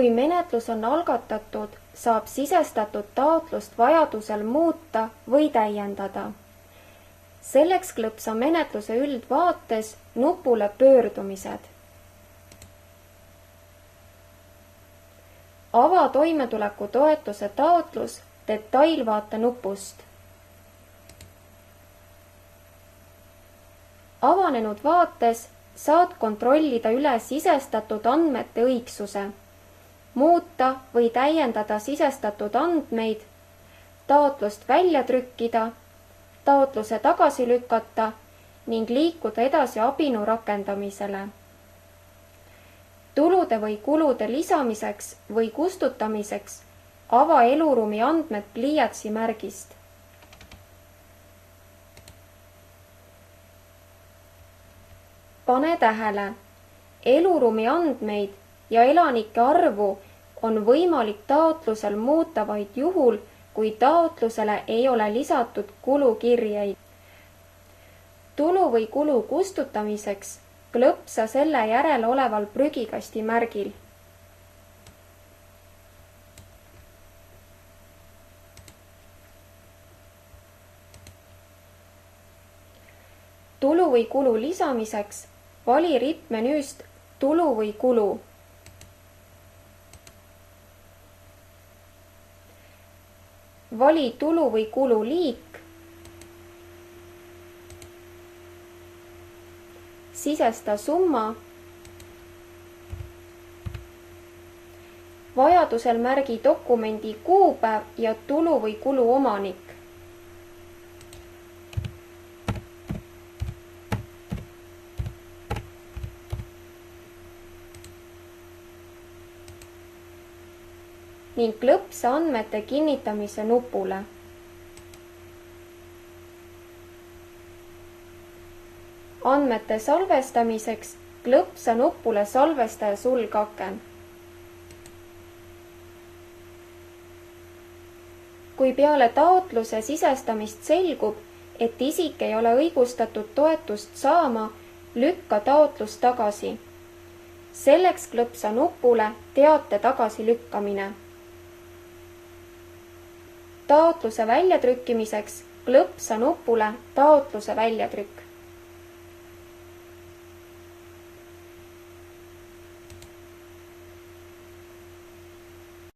Kui menetlus on algatatud, saab sisestatud taotlust vajadusel muuta või täiendada. Selleks klõpsa menetluse üldvaates nupule pöördumised. Ava toimetulekutoetuse taotlus detailvaate nupust. Avanenud vaates saad kontrollida üle sisestatud andmete õigsuse, muuta või täiendada sisestatud andmeid, taotlust välja trükkida, taotluse tagasi lükata ning liikuda edasi abinõu rakendamisele. Tulude või kulude lisamiseks või kustutamiseks ava eluruumi andmed pliiatsi märgist. Pane tähele, eluruumi andmeid ja elanike arvu on võimalik taotlusel muuta vaid juhul, kui taotlusele ei ole lisatud kulukirjeid. Tulu või kulu kustutamiseks klõpsa selle järel oleval prügikasti märgil. Tulu või kulu lisamiseks vali rippmenüüst tulu või kulu. Vali tulu või kulu liik. Sisesta summa. Vajadusel märgi dokumendi kuupäev ja tulu või kulu omanik. Ning klõpsa andmete kinnitamise nupule. Andmete salvestamiseks klõpsa nupule salvestaja sulgaken. Kui peale taotluse sisestamist selgub, et isik ei ole õigustatud toetust saama, lükka taotlus tagasi. Selleks klõpsa nupule teate tagasilükkamine. Taotluse väljatrükkimiseks klõpsa nupule taotluse väljatrükk.